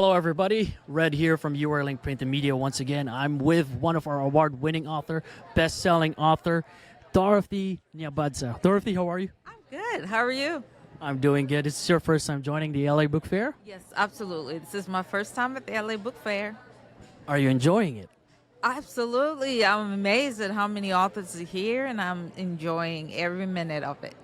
Hello, everybody. Red here from URLink Print and Media once again. I'm with one of our award-winning author, best-selling author, Dorothy Nyabadza. Dorothy, how are you? I'm good. How are you? I'm doing good. This is your first time joining the LA Book Fair. Yes, absolutely. This is my first time at the LA Book Fair. Are you enjoying it? Absolutely. I'm amazed at how many authors are here, and I'm enjoying every minute of it.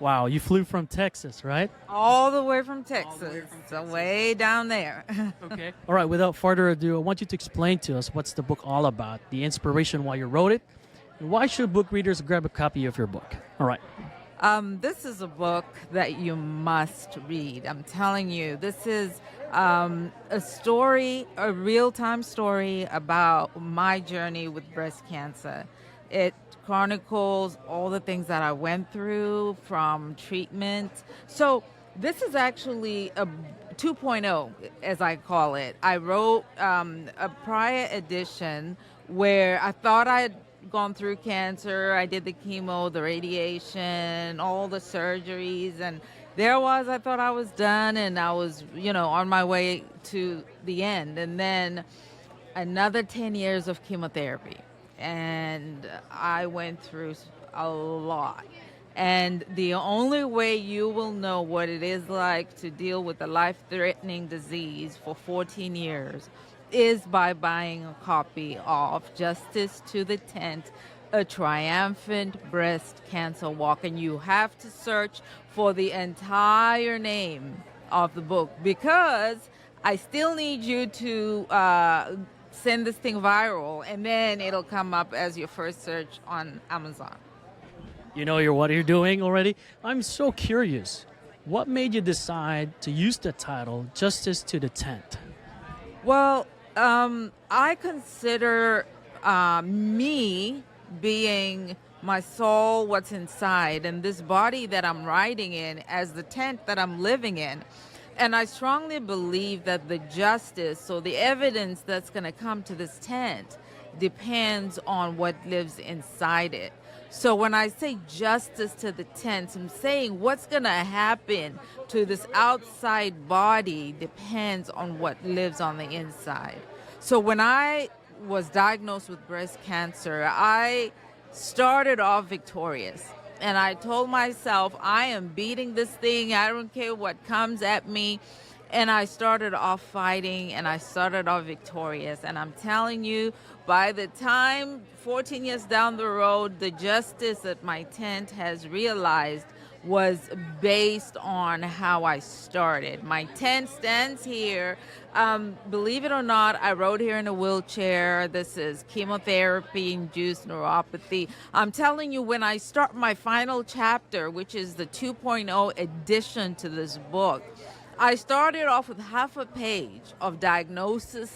Wow, you flew from Texas, right? All the way from Texas, from so Texas. way down there. Okay. All right, without further ado, I want you to explain to us what's the book all about, the inspiration why you wrote it, and why should book readers grab a copy of your book? All right. This is a book that you must read. I'm telling you, this is a story, a real-time story about my journey with breast cancer. It chronicles all the things that I went through from treatment. So this is actually a 2.0, as I call it. I wrote a prior edition where I thought I had gone through cancer. I did the chemo, the radiation, all the surgeries, and I thought I was done, and I was, on my way to the end. And then another 10 years of chemotherapy. And I went through a lot. And the only way you will know what it is like to deal with a life-threatening disease for 14 years is by buying a copy of Justice to the Tent, a Triumphant Breast Cancer Walk. And you have to search for the entire name of the book, because I still need you to send this thing viral, and then it'll come up as your first search on Amazon. You know what you're doing already? I'm so curious. What made you decide to use the title Justice to the Tent? Well, I consider me being my soul, what's inside, and this body that I'm riding in as the tent that I'm living in. And I strongly believe that the justice, or the evidence that's going to come to this tent, depends on what lives inside it. So when I say justice to the tent, I'm saying what's going to happen to this outside body depends on what lives on the inside. So when I was diagnosed with breast cancer, I started off victorious. And I told myself, I am beating this thing. I don't care what comes at me. And I started off fighting, and I started off victorious. And I'm telling you, by the time 14 years down the road, the justice that my tent has realized was based on how I started. My tent stands here. Believe it or not, I rode here in a wheelchair. This is chemotherapy-induced neuropathy. I'm telling you, when I start my final chapter, which is the 2.0 addition to this book, I started off with half a page of diagnoses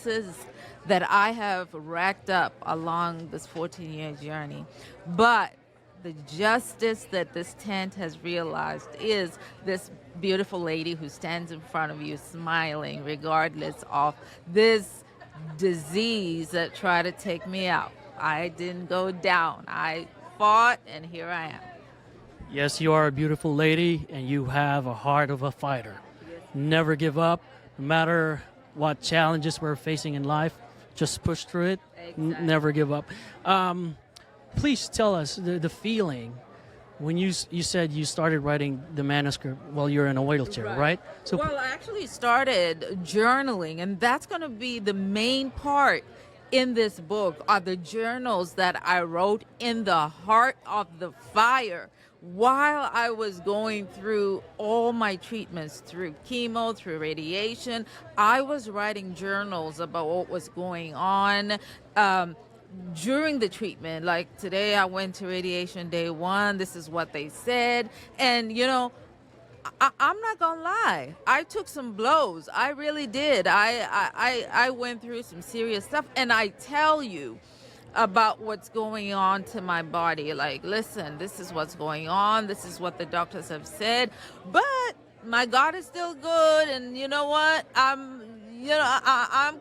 that I have racked up along this 14-year journey. But the justice that this tent has realized is this beautiful lady who stands in front of you smiling regardless of this disease that tried to take me out. I didn't go down. I fought, and here I am. Yes, you are a beautiful lady, and you have a heart of a fighter. Never give up, no matter what challenges we're facing in life. Just push through it. Exactly. Never give up. Please tell us the feeling when you said you started writing the manuscript while you're in a wheelchair, right? So, Well, I actually started journaling, and that's going to be the main part in this book, are the journals that I wrote in the heart of the fire while I was going through all my treatments, through chemo, through radiation. I was writing journals about what was going on during the treatment. Like today, I went to radiation day 1. This is what they said. And, I'm not gonna lie. I took some blows. I really did. I went through some serious stuff, and I tell you about what's going on to my body. Like, listen, this is what's going on. This is what the doctors have said. But my God is still good, and you know what? I'm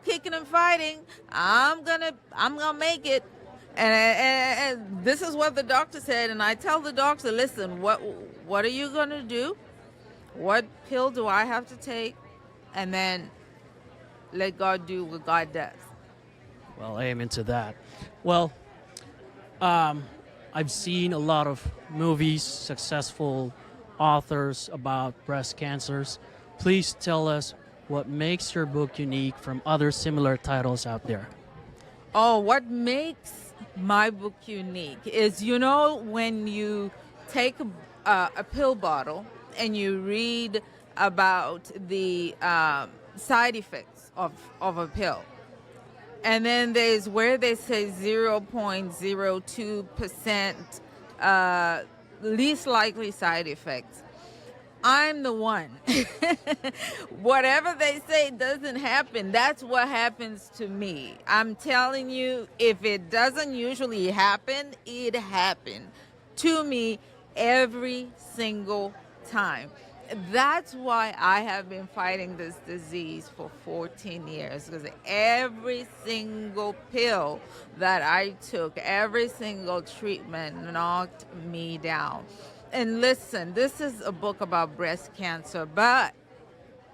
kicking and fighting. I'm gonna make it. And this is what the doctor said. And I tell the doctor, listen, what are you gonna do? What pill do I have to take? And then let God do what God does. Well, amen to that. Well, I've seen a lot of movies, successful authors about breast cancers. Please tell us what makes your book unique from other similar titles out there. Oh, what makes my book unique is, when you take a pill bottle and you read about the side effects of a pill. And then there's where they say 0.02% least likely side effects. I'm the one. Whatever they say doesn't happen. That's what happens to me. I'm telling you, if it doesn't usually happen, it happened to me every single time. That's why I have been fighting this disease for 14 years, because every single pill that I took, every single treatment knocked me down. And listen, this is a book about breast cancer, but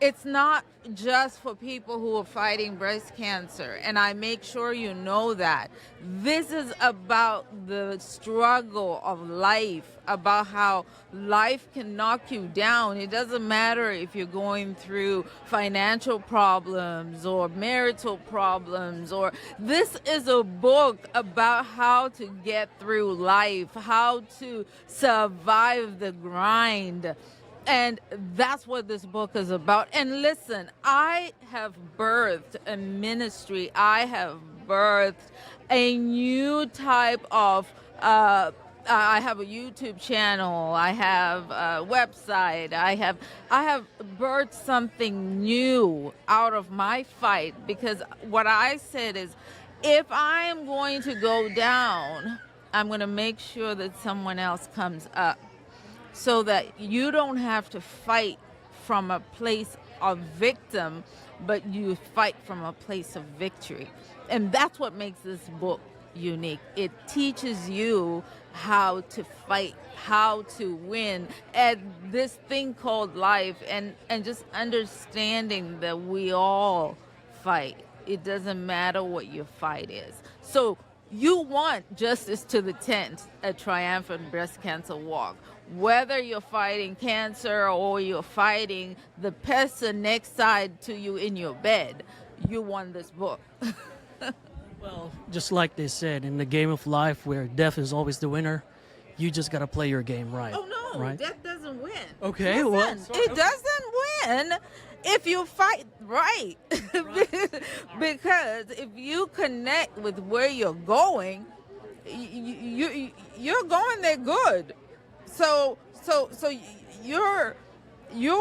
it's not just for people who are fighting breast cancer. And I make sure you know that. This is about the struggle of life, about how life can knock you down. It doesn't matter if you're going through financial problems or marital problems, or this is a book about how to get through life, how to survive the grind. And that's what this book is about. And listen, I have birthed a ministry. I have birthed a new type of, I have a YouTube channel. I have a website. I have birthed something new out of my fight, because what I said is, if I am going to go down, I'm going to make sure that someone else comes up, so that you don't have to fight from a place of victim, but you fight from a place of victory. And that's what makes this book unique. It teaches you how to fight, how to win at this thing called life, and just understanding that we all fight. It doesn't matter what your fight is. So you want Justice to the 10th, a triumphant breast cancer walk. Whether you're fighting cancer or you're fighting the person next side to you in your bed, you want this book. Well, just like they said, in the game of life where death is always the winner, you just got to play your game right. Oh, no, right? death doesn't win. Okay, Listen, well, it doesn't win if you fight right. Because if you connect with where you're going, you're going there good. So you're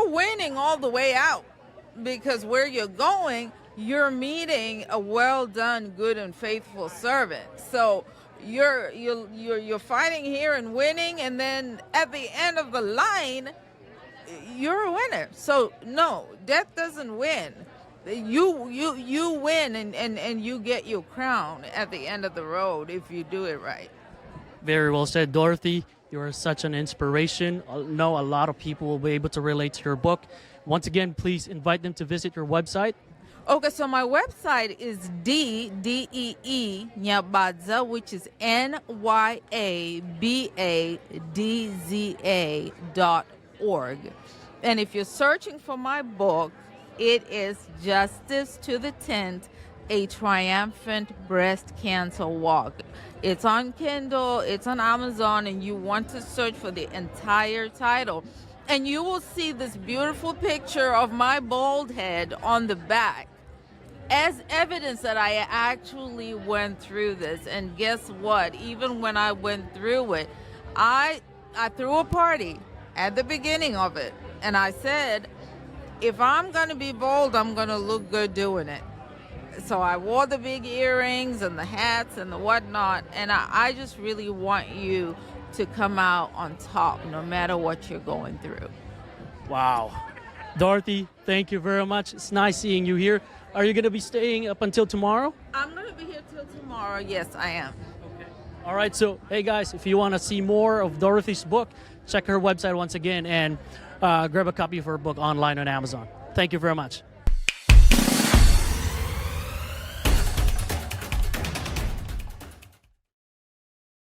winning all the way out, because where you're going, you're meeting a well done, good and faithful servant. So you're fighting here and winning, and then at the end of the line, you're a winner. So no, death doesn't win. You win, and you get your crown at the end of the road if you do it right. Very well said, Dorothy. You are such an inspiration. I know a lot of people will be able to relate to your book. Once again, please invite them to visit your website. Okay, so my website is D-E-E Nyabadza, which is NYABADZA.org. And if you're searching for my book, it is Justice to the 10th, a Triumphant Breast Cancer Walk. It's on Kindle, it's on Amazon, and you want to search for the entire title. And you will see this beautiful picture of my bald head on the back as evidence that I actually went through this. And guess what? Even when I went through it, I threw a party at the beginning of it. And I said, if I'm going to be bold, I'm going to look good doing it. So I wore the big earrings and the hats and the whatnot, and I just really want you to come out on top no matter what you're going through. Wow. Dorothy, thank you very much. It's nice seeing you here. Are you going to be staying up until tomorrow? I'm going to be here till tomorrow. Yes, I am. Okay. All right. So, hey, guys, if you want to see more of Dorothy's book, check her website once again and grab a copy of her book online on Amazon. Thank you very much.